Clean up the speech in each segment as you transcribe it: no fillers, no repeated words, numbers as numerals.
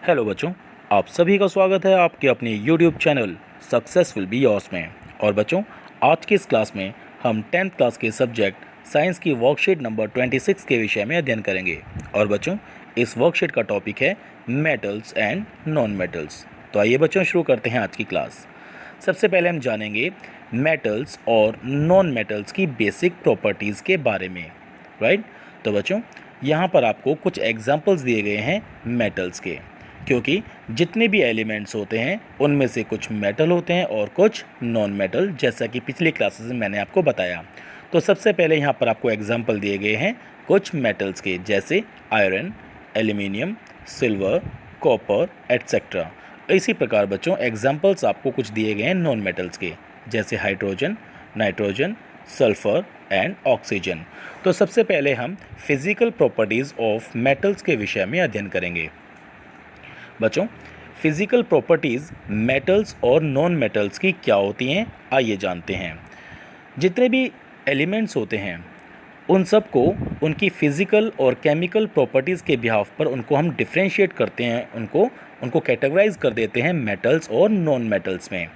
Hello बच्चों, आप सभी का स्वागत है आपके अपने YouTube channel success will be yours में। और बच्चों, आज की इस क्लास में हम 10th क्लास के सब्जेक्ट साइंस की वर्कशीट नंबर 26 के विषय में अध्ययन करेंगे। और बच्चों, इस वर्कशीट का टॉपिक है मेटल्स एंड नॉन मेटल्स। तो आइए बच्चों, शुरू करते हैं आज की क्लास। सबसे पहले हम जानेंगे मेटल्स और नॉन मेटल्स की बेसिक प्रॉपर्टीज़ के बारे में, राइट। तो बच्चों, यहाँ पर आपको कुछ एग्जांपल्स दिए गए हैं मेटल्स के, क्योंकि जितने भी एलिमेंट्स होते हैं उनमें से कुछ मेटल होते हैं और कुछ नॉन मेटल, जैसा कि पिछली क्लासेस में मैंने आपको बताया। तो सबसे पहले यहाँ पर आपको एग्जांपल दिए गए हैं कुछ मेटल्स के, जैसे iron, aluminium, silver, copper etcetera. इसी प्रकार बच्चों एग्जांपल्स आपको कुछ दिए गए हैं नॉन मेटल्स के, जैसे hydrogen, nitrogen, sulphur and oxygen. तो सबसे पहले हम फिजिकल प्रॉपर्टीज़ ऑफ मेटल्स के विषय में अध्ययन करेंगे। बच्चों, फिजिकल प्रॉपर्टीज़ मेटल्स और नॉन मेटल्स की क्या होती हैं, आइए जानते हैं। जितने भी एलिमेंट्स होते हैं उन सब को उनकी फिज़िकल और केमिकल प्रॉपर्टीज़ के बिहाफ पर उनको हम डिफ्रेंशिएट करते हैं, उनको कैटेगराइज कर देते हैं मेटल्स और नॉन मेटल्स में,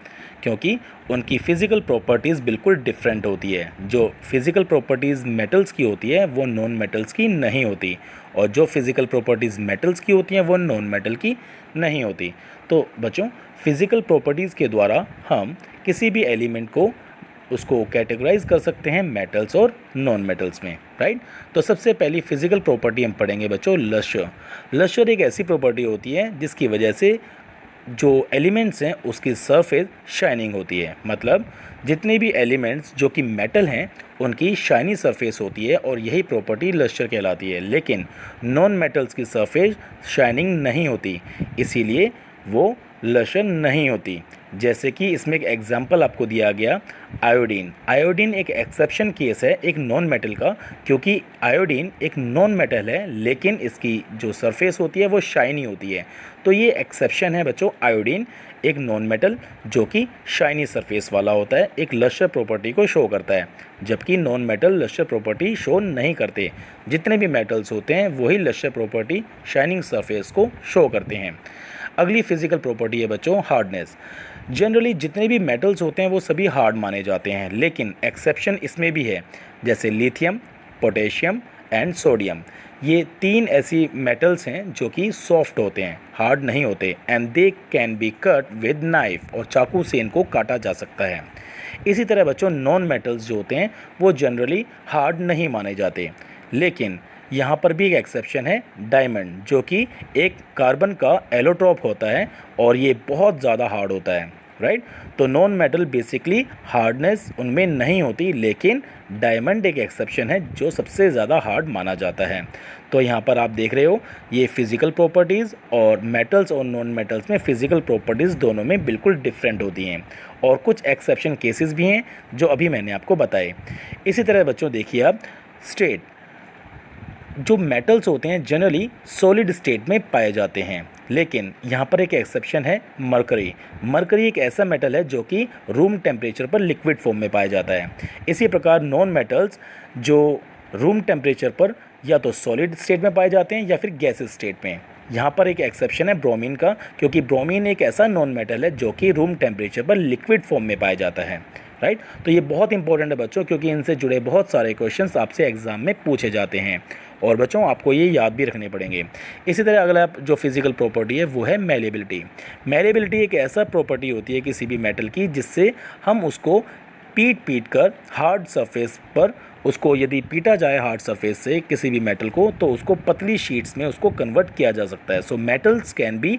क्योंकि उनकी फ़िज़िकल प्रॉपर्टीज़ बिल्कुल डिफरेंट होती है। जो फिज़िकल प्रॉपर्टीज़ मेटल्स की होती है वो नॉन मेटल्स की नहीं होती, और जो फिज़िकल प्रॉपर्टीज़ मेटल्स की होती हैं वो नॉन मेटल की नहीं होती। तो बच्चों, फिज़िकल प्रॉपर्टीज़ के द्वारा हम किसी भी एलिमेंट को उसको कैटेगराइज कर सकते हैं मेटल्स और नॉन मेटल्स में, राइट। तो सबसे पहली फिजिकल प्रॉपर्टी हम पढ़ेंगे बच्चों, लस्टर। लस्टर एक ऐसी प्रॉपर्टी होती है जिसकी वजह से जो एलिमेंट्स हैं उसकी सरफेस शाइनिंग होती है। मतलब जितने भी एलिमेंट्स जो कि मेटल हैं उनकी शाइनी सरफेस होती है, और यही प्रॉपर्टी लस्टर कहलाती है। लेकिन नॉन मेटल्स की सरफेस शाइनिंग नहीं होती, इसीलिए वो लस्टर नहीं होती। जैसे कि इसमें एक एग्जांपल आपको दिया गया, आयोडीन। आयोडीन एक एक्सेप्शन केस है एक नॉन मेटल का, क्योंकि आयोडीन एक नॉन मेटल है लेकिन इसकी जो सरफेस होती है वो शाइनी होती है। तो ये एक्सेप्शन है बच्चों, आयोडीन एक नॉन मेटल जो कि शाइनी सरफेस वाला होता है, एक लस्टर प्रॉपर्टी को शो करता है, जबकि non metal lustre property show नहीं करते। जितने भी मेटल्स होते हैं वही लस्टर प्रॉपर्टी शाइनिंग सरफेस को शो करते हैं। अगली फिजिकल प्रॉपर्टी है बच्चों, हार्डनेस। जनरली जितने भी मेटल्स होते हैं वो सभी हार्ड माने जाते हैं, लेकिन एक्सेप्शन इसमें भी है, जैसे लिथियम, पोटेशियम एंड सोडियम। ये तीन ऐसी मेटल्स हैं जो कि सॉफ्ट होते हैं, हार्ड नहीं होते, and they can be cut with knife, और चाकू से इनको काटा जा सकता है। इसी तरह बच्चों नॉन मेटल्स जो होते हैं वो जनरली हार्ड नहीं माने जाते, लेकिन यहाँ पर भी एक एक्सेप्शन है, डायमंड, जो कि एक कार्बन का एलोट्रॉप होता है और ये बहुत ज़्यादा हार्ड होता है, राइट। तो नॉन मेटल बेसिकली हार्डनेस उनमें नहीं होती, लेकिन डायमंड एक एक्सेप्शन है जो सबसे ज़्यादा हार्ड माना जाता है। तो यहाँ पर आप देख रहे हो ये फिज़िकल प्रॉपर्टीज़, और मेटल्स और नॉन मेटल्स में फ़िज़िकल प्रॉपर्टीज़ दोनों में बिल्कुल डिफरेंट होती हैं, और कुछ एक्सेप्शन केसेस भी हैं जो अभी मैंने आपको बताए। इसी तरह बच्चों देखिए आप, स्टेट, जो मेटल्स होते हैं जनरली सॉलिड स्टेट में पाए जाते हैं, लेकिन यहाँ पर एक एक्सेप्शन है, मरकरी। मरकरी एक ऐसा मेटल है जो कि रूम टेम्परेचर पर लिक्विड फॉर्म में पाया जाता है। इसी प्रकार नॉन मेटल्स जो रूम टेम्परेचर पर या तो सॉलिड स्टेट में पाए जाते हैं या फिर गैसेस स्टेट में। यहाँ पर एक एक्सेप्शन है ब्रोमीन का, क्योंकि ब्रोमीन एक ऐसा नॉन मेटल है जो कि रूम टेम्परेचर पर लिक्विड फॉर्म में पाया जाता है, राइट। तो ये बहुत इंपॉर्टेंट है बच्चों, क्योंकि इनसे जुड़े बहुत सारे क्वेश्चंस आपसे एग्जाम में पूछे जाते हैं, और बच्चों आपको ये याद भी रखने पड़ेंगे। इसी तरह अगला जो फिजिकल प्रॉपर्टी है वो है मेलेबिलिटी। मेलेबिलिटी एक ऐसा प्रॉपर्टी होती है किसी भी मेटल की जिससे हम उसको पीट कर हार्ड सरफेस पर, उसको यदि पीटा जाए हार्ड सरफेस से किसी भी मेटल को, तो उसको पतली शीट्स में उसको कन्वर्ट किया जा सकता है। So metals can be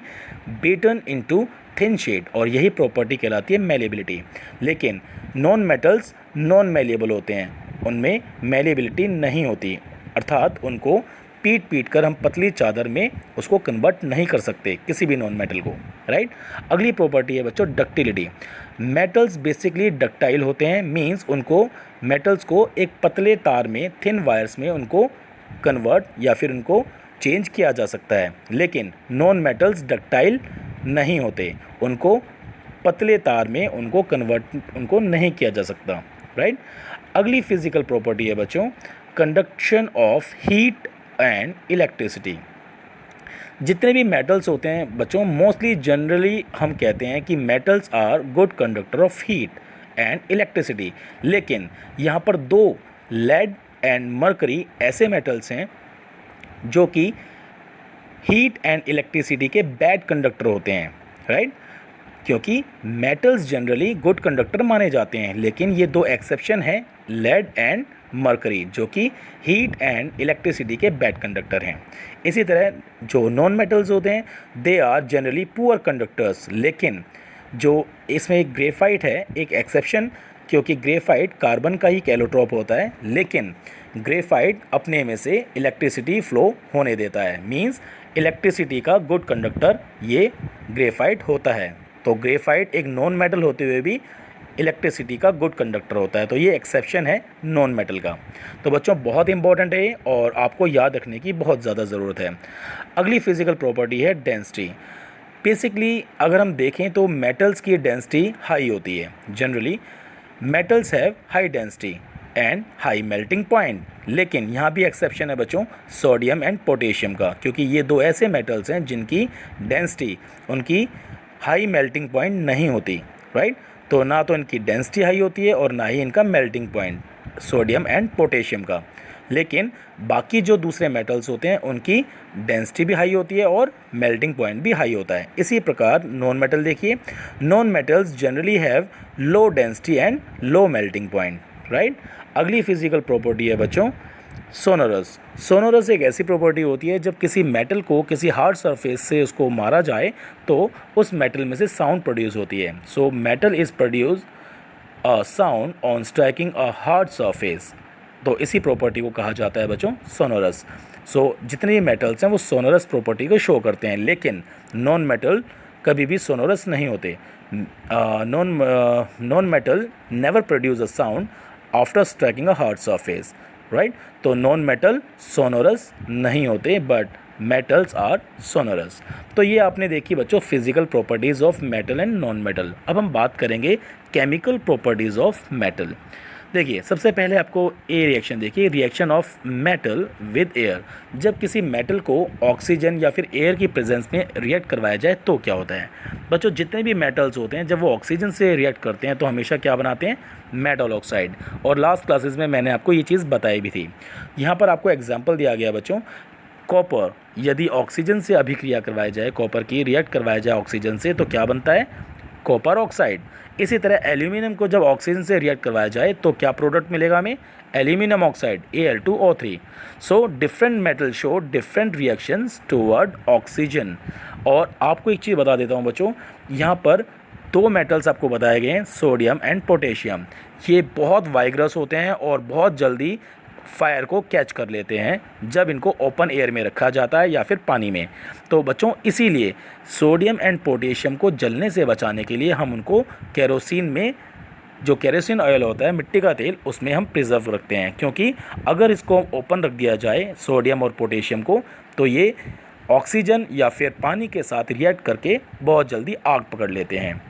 beaten into thin sheet, और यही प्रॉपर्टी कहलाती है मेलेबिलिटी। लेकिन नॉन मेटल्स नॉन मेलेबल होते हैं, उनमें मेलेबिलिटी नहीं होती, अर्थात उनको पीट कर हम पतली चादर में उसको कन्वर्ट नहीं कर सकते किसी भी नॉन मेटल को, राइट। अगली प्रॉपर्टी है बच्चों, डक्टिलिटी। मेटल्स बेसिकली डक्टाइल होते हैं, मींस उनको मेटल्स को एक पतले तार में, थिन वायर्स में उनको कन्वर्ट या फिर उनको चेंज किया जा सकता है, लेकिन नॉन मेटल्स डक्टाइल नहीं होते, उनको पतले तार में उनको कन्वर्ट उनको नहीं किया जा सकता, राइट। अगली फिजिकल प्रॉपर्टी है बच्चों, conduction of heat and electricity. जितने भी मेटल्स होते हैं बच्चों, मोस्टली जनरली हम कहते हैं कि metals are good conductor of heat and electricity, लेकिन यहाँ पर दो लेड एंड मरकरी ऐसे मेटल्स हैं जो कि हीट एंड इलेक्ट्रिसिटी के बैड कंडक्टर होते हैं, राइट। क्योंकि मेटल्स जनरली गुड कंडक्टर माने जाते हैं, लेकिन ये दो एक्सेप्शन हैं, लेड एंड मरकरी, जो कि हीट एंड इलेक्ट्रिसिटी के बैड कंडक्टर हैं। इसी तरह जो नॉन मेटल्स होते हैं they are generally poor conductors, लेकिन जो इसमें एक ग्रेफाइट है एक एक्सेप्शन, क्योंकि ग्रेफाइट कार्बन का ही कैलोट्रॉप होता है, लेकिन ग्रेफाइट अपने में से इलेक्ट्रिसिटी फ्लो होने देता है, मींस इलेक्ट्रिसिटी का गुड कंडक्टर ये ग्रेफाइट होता है। तो ग्रेफाइट एक नॉन मेटल होते हुए भी इलेक्ट्रिसिटी का गुड कंडक्टर होता है, तो ये एक्सेप्शन है नॉन मेटल का। तो बच्चों बहुत इंपॉर्टेंट है और आपको याद रखने की बहुत ज़्यादा ज़रूरत है। अगली फिजिकल प्रॉपर्टी है डेंसिटी। बेसिकली अगर हम देखें तो मेटल्स की डेंसिटी हाई होती है, generally metals have high density and high melting point, लेकिन यहाँ भी एक्सेप्शन है बच्चों सोडियम एंड पोटेशियम का, क्योंकि ये दो ऐसे मेटल्स हैं जिनकी डेंसिटी उनकी हाई मेल्टिंग पॉइंट नहीं होती, राइट। तो ना तो इनकी डेंसिटी हाई होती है और ना ही इनका melting point sodium and potassium का, लेकिन बाकी जो दूसरे मेटल्स होते हैं उनकी डेंसिटी भी हाई होती है और मेल्टिंग पॉइंट भी हाई होता है। इसी प्रकार नॉन मेटल देखिए, non metals generally have low density and low melting point, right. अगली फिजिकल प्रॉपर्टी है बच्चों सोनोरस। सोनोरस एक ऐसी प्रॉपर्टी होती है जब किसी मेटल को किसी हार्ड सरफेस से उसको मारा जाए तो उस मेटल में से साउंड प्रोड्यूस होती है। So metal is produce a sound on striking a hard surface, तो इसी प्रॉपर्टी को कहा जाता है बच्चों सोनोरस। सो जितने भी मेटल्स हैं वो सोनोरस प्रॉपर्टी को शो करते हैं, लेकिन नॉन मेटल कभी भी सोनोरस नहीं होते। Non metal never produce a sound after striking a hard surface, right. तो नॉन मेटल सोनोरस नहीं होते बट मेटल्स आर सोनोरस। तो ये आपने देखी बच्चों physical properties of metal and non metal. अब हम बात करेंगे केमिकल प्रॉपर्टीज़ ऑफ मेटल। देखिए सबसे पहले आपको ए रिएक्शन देखिए, reaction of metal with air. जब किसी मेटल को ऑक्सीजन या फिर एयर की प्रेजेंस में रिएक्ट करवाया जाए तो क्या होता है बच्चों, जितने भी मेटल्स होते हैं जब वो ऑक्सीजन से रिएक्ट करते हैं तो हमेशा क्या बनाते हैं, मेटल ऑक्साइड। और लास्ट क्लासेस में मैंने आपको ये चीज़ बताई भी थी। यहाँ पर आपको एग्जाम्पल दिया गया बच्चों, कॉपर यदि ऑक्सीजन से अभिक्रिया करवाया जाए, कॉपर की रिएक्ट करवाया जाए ऑक्सीजन से तो क्या बनता है, कॉपर ऑक्साइड। इसी तरह एल्यूमिनियम को जब ऑक्सीजन से रिएक्ट करवाया जाए तो क्या प्रोडक्ट मिलेगा हमें, aluminium oxide Al2O3। So different metal show different reactions toward oxygen. और आपको एक चीज़ बता देता हूँ बच्चों, यहाँ पर दो मेटल्स आपको बताए गए हैं सोडियम एंड पोटेशियम। ये बहुत वाइग्रस होते हैं और बहुत जल्दी फायर को कैच कर लेते हैं जब इनको ओपन एयर में रखा जाता है या फिर पानी में। तो बच्चों इसीलिए सोडियम एंड पोटेशियम को जलने से बचाने के लिए हम उनको केरोसिन में, जो केरोसिन ऑयल होता है मिट्टी का तेल, उसमें हम प्रिजर्व रखते हैं, क्योंकि अगर इसको ओपन रख दिया जाए सोडियम और पोटेशियम को तो ये ऑक्सीजन या फिर पानी के साथ रिएक्ट करके बहुत जल्दी आग पकड़ लेते हैं,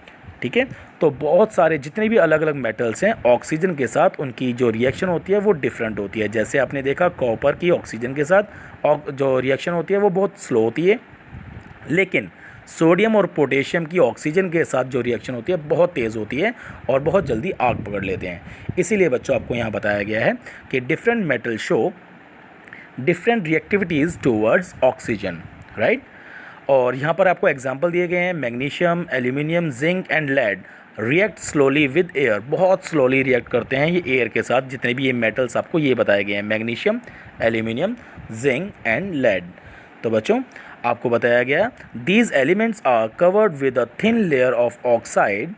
ठीक है। तो बहुत सारे जितने भी अलग अलग मेटल्स हैं ऑक्सीजन के साथ उनकी जो रिएक्शन होती है वो डिफरेंट होती है। जैसे आपने देखा कॉपर की ऑक्सीजन के साथ जो रिएक्शन होती है वो बहुत स्लो होती है, लेकिन सोडियम और पोटेशियम की ऑक्सीजन के साथ जो रिएक्शन होती है बहुत तेज़ होती है और बहुत जल्दी आग पकड़ लेते हैं। इसीलिए बच्चों आपको यहाँ बताया गया है कि different metal show different reactivities towards oxygen, right. और यहाँ पर आपको एग्जाम्पल दिए गए हैं, magnesium, aluminium, zinc and lead react slowly with air. बहुत स्लोली रिएक्ट करते हैं ये एयर के साथ। जितने भी ये मेटल्स आपको ये बताए गए हैं, magnesium, aluminium, zinc and lead. तो बच्चों आपको बताया गया these elements are covered with a thin layer of oxide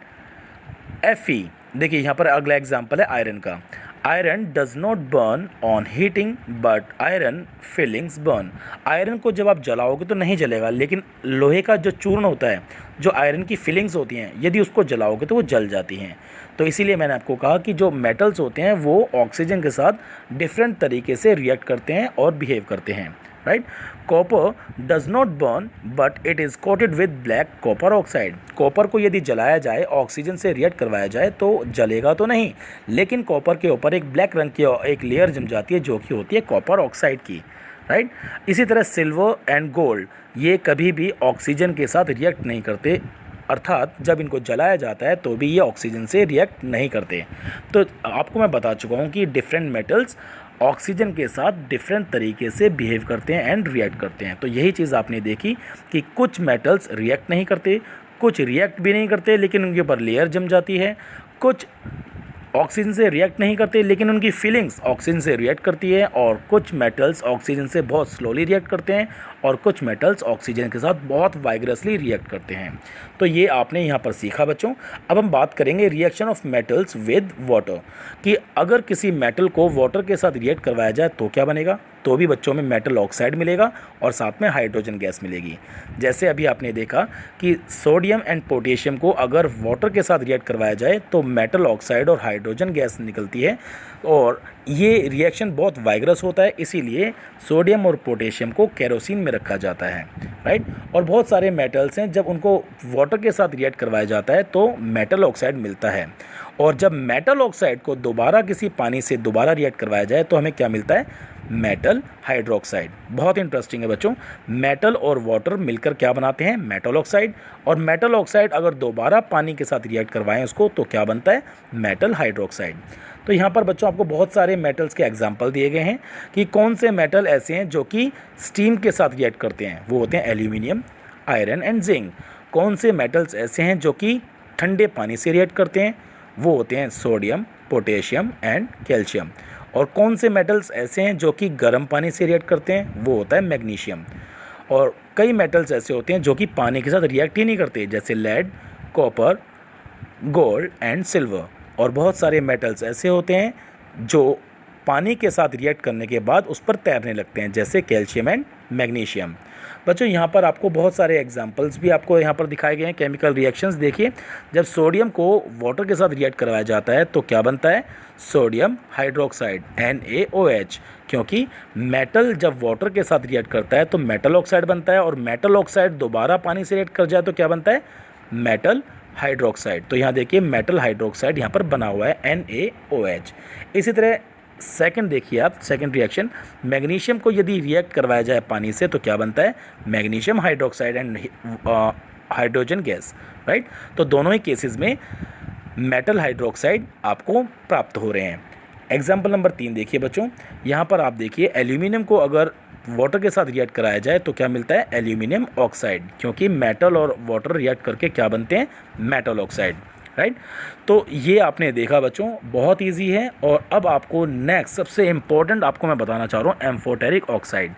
Fe। देखिए यहाँ पर अगला एग्जाम्पल है आयरन का। Iron does not burn on heating but iron filings burn. Iron को जब आप जलाओगे तो नहीं जलेगा, लेकिन लोहे का जो चूर्ण होता है, जो आयरन की फिलिंग्स होती हैं, यदि उसको जलाओगे तो वो जल जाती हैं। तो इसीलिए मैंने आपको कहा कि जो मेटल्स होते हैं वो ऑक्सीजन के साथ डिफरेंट तरीके से रिएक्ट करते हैं और बिहेव करते हैं, right. Copper does not burn but it is coated with black copper oxide. Copper को यदि जलाया जाए, ऑक्सीजन से रिएक्ट करवाया जाए तो जलेगा तो नहीं, लेकिन कॉपर के ऊपर एक ब्लैक रंग की एक लेयर जम जाती है जो कि होती है कॉपर ऑक्साइड की, राइट। इसी तरह सिल्वर एंड गोल्ड, ये कभी भी ऑक्सीजन के साथ रिएक्ट नहीं करते, अर्थात जब इनको जलाया जाता है तो भी ये ऑक्सीजन से रिएक्ट नहीं करते। तो आपको मैं बता चुका हूँ कि डिफरेंट मेटल्स ऑक्सीजन के साथ डिफरेंट तरीके से बिहेव करते हैं एंड रिएक्ट करते हैं। तो यही चीज़ आपने देखी कि कुछ मेटल्स रिएक्ट नहीं करते, कुछ रिएक्ट भी नहीं करते लेकिन उनके ऊपर लेयर जम जाती है, कुछ ऑक्सीजन से रिएक्ट नहीं करते लेकिन उनकी फीलिंग्स ऑक्सीजन से रिएक्ट करती है, और कुछ मेटल्स ऑक्सीजन से बहुत स्लोली रिएक्ट करते हैं और कुछ मेटल्स ऑक्सीजन के साथ बहुत वाइग्रसली रिएक्ट करते हैं। तो ये आपने यहाँ पर सीखा बच्चों। अब हम बात करेंगे reaction of metals with water, कि अगर किसी मेटल को वाटर के साथ रिएक्ट करवाया जाए तो क्या बनेगा। तो भी बच्चों में मेटल ऑक्साइड मिलेगा और साथ में हाइड्रोजन गैस मिलेगी। जैसे अभी आपने देखा कि सोडियम एंड पोटेशियम को अगर वाटर के साथ रिएक्ट करवाया जाए तो मेटल ऑक्साइड और हाइड्रोजन गैस निकलती है, और ये रिएक्शन बहुत वाइग्रस होता है, इसीलिए सोडियम और पोटेशियम को केरोसिन में रखा जाता है, राइट। और बहुत सारे मेटल्स हैं, जब उनको वाटर के साथ रिएक्ट करवाया जाता है तो मेटल ऑक्साइड मिलता है, और जब मेटल ऑक्साइड को दोबारा किसी पानी से दोबारा रिएक्ट करवाया जाए तो हमें क्या मिलता है, मेटल हाइड्रोक्साइड। बहुत इंटरेस्टिंग है बच्चों। मेटल और वाटर मिलकर क्या बनाते हैं, मेटल ऑक्साइड, और मेटल ऑक्साइड अगर दोबारा पानी के साथ रिएक्ट करवाएं उसको तो क्या बनता है, मेटल हाइड्रोक्साइड। तो यहाँ पर बच्चों आपको बहुत सारे मेटल्स के एग्जाम्पल दिए गए हैं कि कौन से मेटल ऐसे हैं जो कि स्टीम के साथ रिएक्ट करते हैं। वो होते हैं एल्यूमिनियम, आयरन एंड जिंक। कौन से मेटल्स ऐसे हैं जो कि ठंडे पानी से रिएक्ट करते हैं, वो होते हैं सोडियम, पोटेशियम एंड कैल्शियम। और कौन से मेटल्स ऐसे हैं जो कि गर्म पानी से रिएक्ट करते हैं, वो होता है मैग्नीशियम। और कई मेटल्स ऐसे होते हैं जो कि पानी के साथ रिएक्ट ही नहीं करते, जैसे lead, copper, gold and silver. और बहुत सारे मेटल्स ऐसे होते हैं जो पानी के साथ रिएक्ट करने के बाद उस पर तैरने लगते हैं, जैसे कैल्शियम एंड मैग्नीशियम। बच्चों यहाँ पर आपको बहुत सारे एग्जांपल्स भी आपको यहाँ पर दिखाए गए हैं केमिकल रिएक्शंस। देखिए, जब सोडियम को वाटर के साथ रिएक्ट करवाया जाता है तो क्या बनता है, सोडियम हाइड्रोक्साइड NaOH। क्योंकि मेटल जब वाटर के साथ रिएक्ट करता है तो मेटल ऑक्साइड बनता है, और मेटल ऑक्साइड दोबारा पानी से रिएक्ट कर जाए तो क्या बनता है, मेटल हाइड्रोक्साइड। तो यहाँ देखिए मेटल हाइड्रोक्साइड यहाँ पर बना हुआ है NaOH। इसी तरह सेकंड देखिए आप, सेकंड रिएक्शन, मैग्नीशियम को यदि रिएक्ट करवाया जाए पानी से तो क्या बनता है, magnesium hydroxide and hydrogen gas, right. तो दोनों ही केसेस में मेटल हाइड्रोक्साइड आपको प्राप्त हो रहे हैं। एग्जाम्पल नंबर 3 देखिए बच्चों, यहाँ पर आप देखिए एल्यूमिनियम को अगर वाटर के साथ रिएक्ट कराया जाए तो क्या मिलता है, एल्यूमिनियम ऑक्साइड। क्योंकि मेटल और वाटर रिएक्ट करके क्या बनते हैं, मेटल ऑक्साइड, राइट। तो ये आपने देखा बच्चों, बहुत इजी है। और अब आपको नेक्स्ट सबसे इम्पोर्टेंट आपको मैं बताना चाह रहा हूँ, एम्फोटेरिक ऑक्साइड।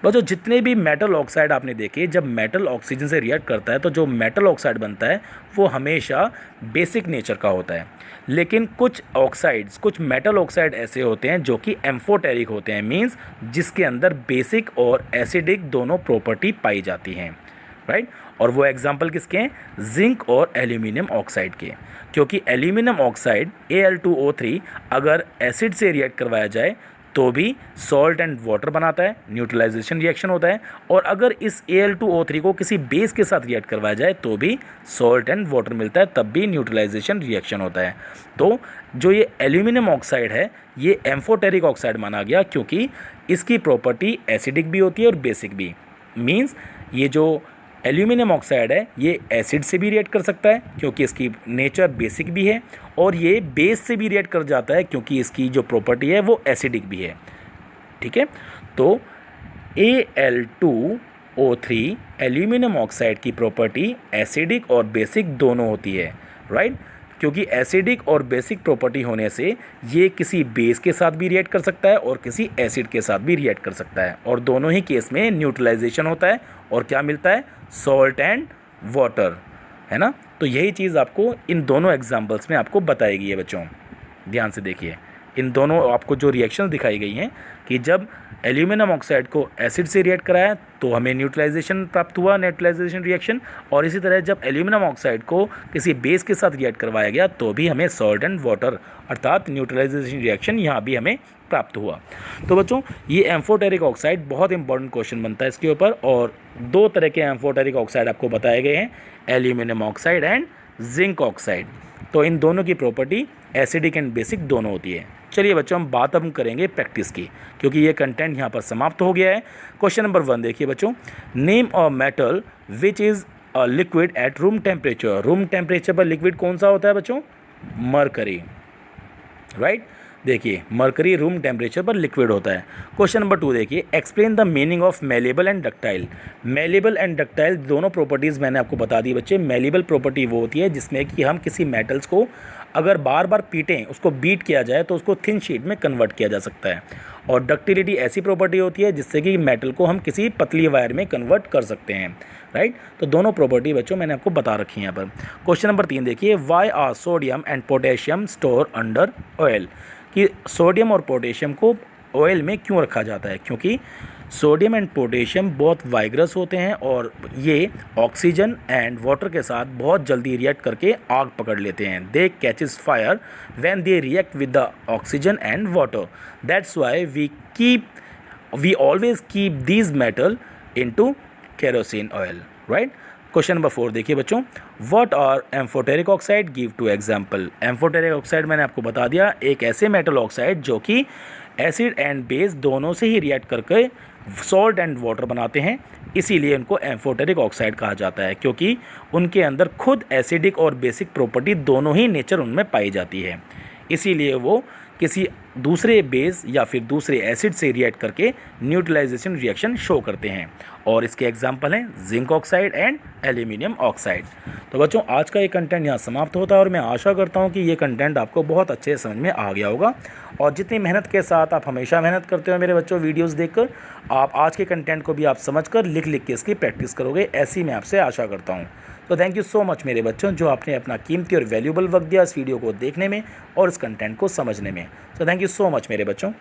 बच्चों जितने भी मेटल ऑक्साइड आपने देखे, जब मेटल ऑक्सीजन से रिएक्ट करता है तो जो मेटल ऑक्साइड बनता है वो हमेशा बेसिक नेचर का होता है। लेकिन कुछ ऑक्साइड्स, कुछ मेटल ऑक्साइड ऐसे होते हैं जो कि एम्फोटेरिक होते हैं, मींस जिसके अंदर बेसिक और एसिडिक दोनों प्रॉपर्टी पाई जाती हैं, राइट। और वो एग्जाम्पल किसके हैं, जिंक और एल्यूमिनियम ऑक्साइड के। क्योंकि एल्यूमिनियम ऑक्साइड Al2O3 अगर एसिड से रिएक्ट करवाया जाए तो भी सॉल्ट एंड वाटर बनाता है, न्यूट्रलाइजेशन रिएक्शन होता है। और अगर इस Al2O3 को किसी बेस के साथ रिएक्ट करवाया जाए तो भी सॉल्ट एंड वाटर मिलता है, तब भी न्यूट्रलाइजेशन रिएक्शन होता है। तो जो ये एल्यूमिनियम ऑक्साइड है ये एम्फोटेरिक ऑक्साइड माना गया, क्योंकि इसकी प्रॉपर्टी एसिडिक भी होती है और बेसिक भी। मीन्स ये जो एल्यूमिनियम ऑक्साइड है ये एसिड से भी रिएक्ट कर सकता है क्योंकि इसकी नेचर बेसिक भी है, और ये बेस से भी रिएक्ट कर जाता है क्योंकि इसकी जो प्रॉपर्टी है वो एसिडिक भी है, ठीक है। तो Al2O3 एल्यूमिनियम ऑक्साइड की प्रॉपर्टी एसिडिक और बेसिक दोनों होती है, राइट। क्योंकि एसिडिक और बेसिक प्रॉपर्टी होने से ये किसी बेस के साथ भी रिएक्ट कर सकता है और किसी एसिड के साथ भी रिएक्ट कर सकता है, और दोनों ही केस में न्यूट्रलाइजेशन होता है और क्या मिलता है, सॉल्ट एंड वाटर, है ना। तो यही चीज़ आपको इन दोनों एग्जाम्पल्स में आपको बताई गई है बच्चों, ध्यान से देखिए। इन दोनों आपको जो रिएक्शंस दिखाई गई हैं कि जब एल्यूमिनियम ऑक्साइड को एसिड से रिएक्ट कराया तो हमें न्यूट्रलाइजेशन प्राप्त हुआ, न्यूट्रलाइजेशन रिएक्शन। और इसी तरह जब एल्यूमिनियम ऑक्साइड को किसी बेस के साथ रिएक्ट करवाया गया तो भी हमें सॉल्ट एंड वाटर अर्थात न्यूट्रलाइजेशन रिएक्शन यहाँ भी हमें प्राप्त हुआ। तो बच्चों ये एम्फोटेरिक ऑक्साइड बहुत इंपॉर्टेंट क्वेश्चन बनता है इसके ऊपर, और 2 तरह के एम्फोटेरिक ऑक्साइड आपको बताए गए हैं, aluminium oxide and zinc oxide. तो इन दोनों की प्रॉपर्टी एसिडिक एंड बेसिक दोनों होती है। चलिए बच्चों, हम बात करेंगे प्रैक्टिस की, क्योंकि ये कंटेंट यहाँ पर समाप्त हो गया है। क्वेश्चन नंबर 1 देखिए बच्चों, name a metal which is a liquid at room temperature. Room temperature पर लिक्विड कौन सा होता है बच्चों? Mercury, right. देखिए मरकरी रूम टेम्परेचर पर लिक्विड होता है। क्वेश्चन नंबर 2 देखिए, explain the meaning of malleable and ductile. Malleable and ductile दोनों प्रॉपर्टीज़ मैंने आपको बता दी बच्चे। मेलेबल प्रॉपर्टी वो होती है जिसमें कि हम किसी मेटल्स को अगर बार बार पीटें, उसको बीट किया जाए तो उसको थिन शीट में कन्वर्ट किया जा सकता है। और डक्टिलिटी ऐसी प्रॉपर्टी होती है जिससे कि मेटल को हम किसी पतली वायर में कन्वर्ट कर सकते हैं, राइट। तो दोनों प्रॉपर्टी बच्चों मैंने आपको बता रखी है यहाँ पर। क्वेश्चन नंबर 3 देखिए, why are sodium and potassium store under oil. कि सोडियम और पोटेशियम को ऑयल में क्यों रखा जाता है? क्योंकि सोडियम एंड पोटेशियम बहुत वाइग्रस होते हैं और ये ऑक्सीजन एंड वाटर के साथ बहुत जल्दी रिएक्ट करके आग पकड़ लेते हैं। They catches fire when they react with the oxygen and water. That's why we always keep these metal into kerosene oil, right. Question number 4 देखिए बच्चों, what are amphoteric oxide, give two example. Amphoteric oxide मैंने आपको बता दिया, एक ऐसे metal oxide जो कि एसिड एंड बेस दोनों से ही रिएक्ट करके सॉल्ट एंड वाटर बनाते हैं, इसीलिए उनको एम्फोटेरिक ऑक्साइड कहा जाता है, क्योंकि उनके अंदर खुद एसिडिक और बेसिक प्रॉपर्टी दोनों ही नेचर उनमें पाई जाती है। इसीलिए वो किसी दूसरे बेस या फिर दूसरे एसिड से रिएक्ट करके न्यूट्रलाइजेशन रिएक्शन शो करते हैं। और इसके एग्जांपल हैं zinc oxide and aluminium oxide. तो बच्चों, आज का ये कंटेंट यहाँ समाप्त होता है और मैं आशा करता हूँ कि ये कंटेंट आपको बहुत अच्छे से समझ में आ गया होगा। और जितनी मेहनत के साथ आप हमेशा मेहनत करते हो मेरे बच्चों वीडियोज़ देखकर, आप आज के कंटेंट को भी आप समझकर लिख के इसकी प्रैक्टिस करोगे, ऐसी मैं आपसे आशा करता हूँ। तो थैंक यू सो मच मेरे बच्चों, जो आपने अपना कीमती और वैल्यूबल वक्त दिया इस वीडियो को देखने में और इस कंटेंट को समझने में। तो थैंक यू सो मच मेरे बच्चों।